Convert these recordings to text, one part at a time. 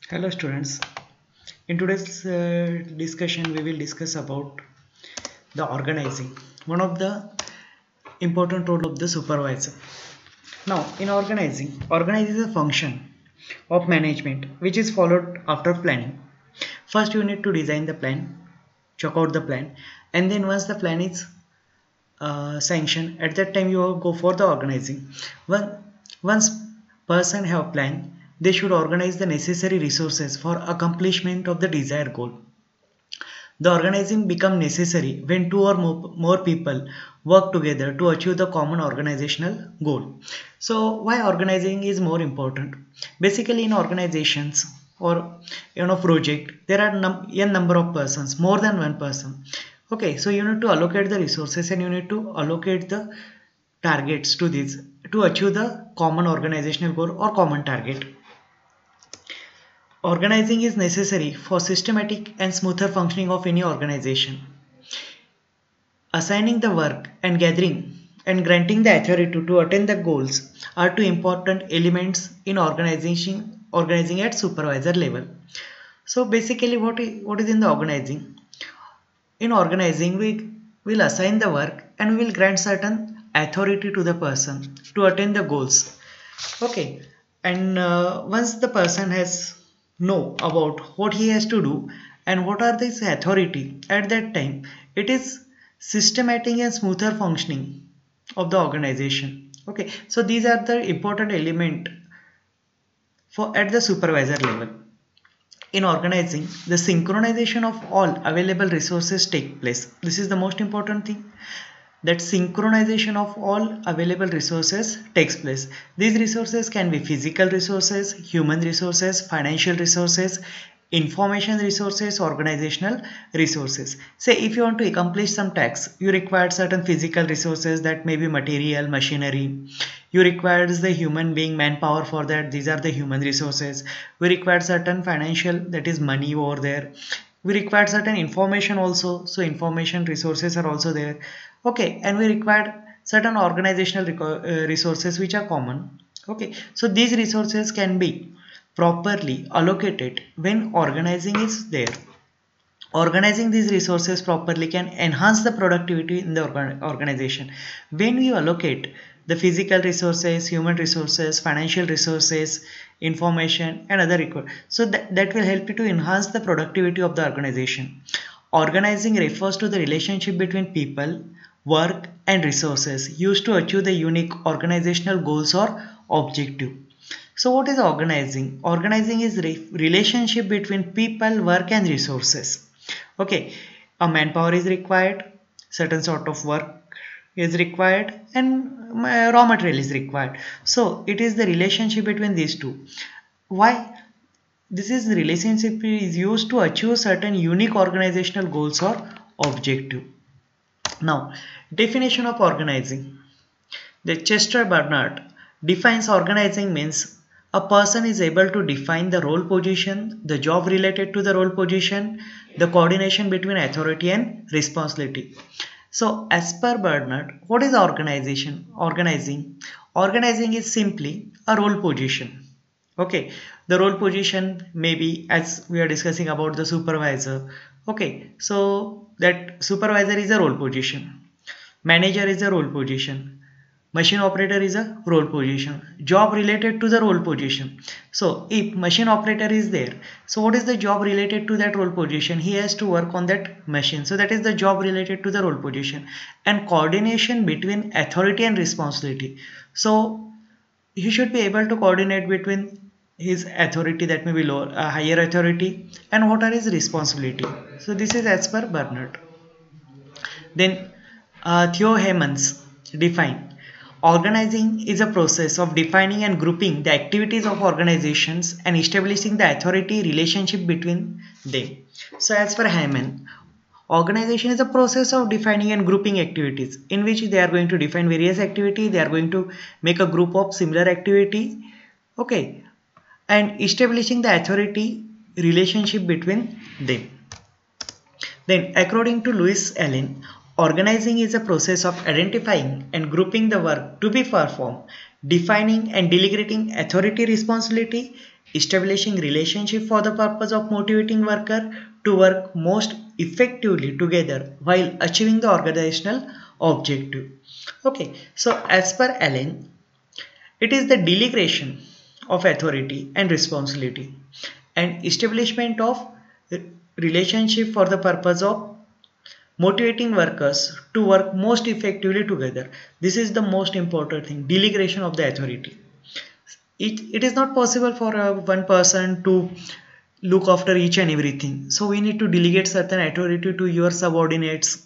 Hello students. In today's discussion we will discuss about the organizing, one of the important role of the supervisor. Now in organize is a function of management which is followed after planning. First you need to design the plan, check out the plan, and then once the plan is sanctioned, at that time you will go for the organizing. Once person have plan, they should organize the necessary resources for accomplishment of the desired goal. The organizing become necessary when two or more people work together to achieve the common organizational goal. So why organizing is more important? Basically in organizations or project, there are n number of persons, more than one person. Okay, so you need to allocate the resources and you need to allocate the targets to this to achieve the common organizational goal or common target. Organizing is necessary for systematic and smoother functioning of any organization. Assigning the work and gathering and granting the authority to attain the goals are two important elements in organizing at supervisor level. So basically what is in the organizing? In organizing we will assign the work and we will grant certain authority to the person to attain the goals. Okay, and once the person has know about what he has to do and what are this authority, at that time it is systematic and smoother functioning of the organization. Okay, so these are the important element for at the supervisor level. In organizing, the synchronization of all available resources take place. This is the most important thing, that synchronization of all available resources takes place. These resources can be physical resources, human resources, financial resources, information resources, organizational resources. Say if you want to accomplish some task, you require certain physical resources, that may be material, machinery. You require the human being manpower for that, these are the human resources. We require certain financial, that is money over there. We require certain information also, so information resources are also there. Okay, and we require certain organizational resources which are common. Okay, so these resources can be properly allocated when organizing is there. Organizing these resources properly can enhance the productivity in the organization. When we allocate the physical resources, human resources, financial resources, information and other so that will help you to enhance the productivity of the organization. Organizing refers to the relationship between people, work and resources used to achieve the unique organizational goals or objective. So what is organizing? Organizing is relationship between people, work and resources. Okay, a manpower is required, certain sort of work is required and raw material is required. So it is the relationship between these two. Why? This is the relationship is used to achieve certain unique organizational goals or objective. Now, definition of organizing. The Chester Bernard defines organizing means a person is able to define the role position, the job related to the role position, the coordination between authority and responsibility. So as per Bernard, what is organization? Organizing is simply a role position. Okay, the role position may be, as we are discussing about the supervisor. Okay, so that supervisor is a role position, manager is a role position, machine operator is a role position, job related to the role position. So if machine operator is there, so what is the job related to that role position? He has to work on that machine, so that is the job related to the role position. And coordination between authority and responsibility, so he should be able to coordinate between his authority, that may be lower, higher authority, and what are his responsibility. So this is as per Bernard. Then Theo Hemans define organizing is a process of defining and grouping the activities of organizations and establishing the authority relationship between them. So as for Hyman, organization is a process of defining and grouping activities in which they are going to define various activity, they are going to make a group of similar activity, okay, and establishing the authority relationship between them. Then, according to Louis Allen, organizing is a process of identifying and grouping the work to be performed, defining and delegating authority responsibility, establishing relationship for the purpose of motivating worker to work most effectively together while achieving the organizational objective. Okay, so as per Allen, it is the delegation of authority and responsibility and establishment of relationship for the purpose of motivating workers to work most effectively together. This is the most important thing, delegation of the authority. It is not possible for one person to look after each and everything, so we need to delegate certain authority to your subordinates.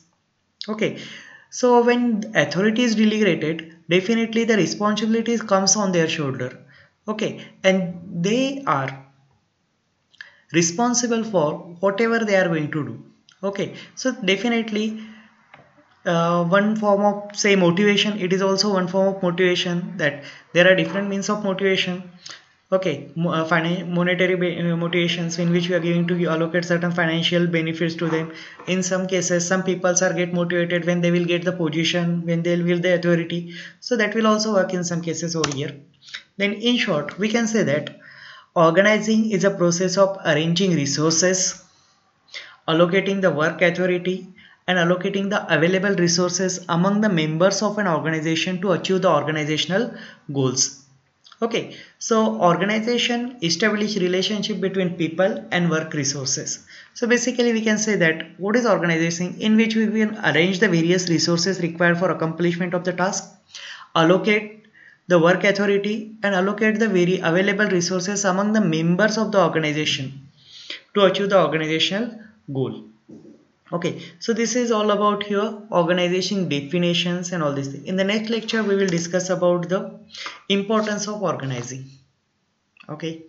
Okay, so when authority is delegated, definitely the responsibilities comes on their shoulder. Okay, and they are responsible for whatever they are going to do. Okay, so definitely one form of say motivation, it is also one form of motivation, that there are different means of motivation. Okay, monetary motivations, in which we are going to allocate certain financial benefits to them. In some cases, some people are get motivated when they will get the position, when they will the authority, so that will also work in some cases over here. Then in short, we can say that organizing is a process of arranging resources, allocating the work authority, and allocating the available resources among the members of an organization to achieve the organizational goals. Okay, so organization establish relationship between people and work resources. So basically we can say that what is organization, in which we can arrange the various resources required for accomplishment of the task, allocate the work authority, and allocate the very available resources among the members of the organization to achieve the organizational goal. Okay, so this is all about your organization definitions and all this thing. In the next lecture, we will discuss about the importance of organizing. Okay.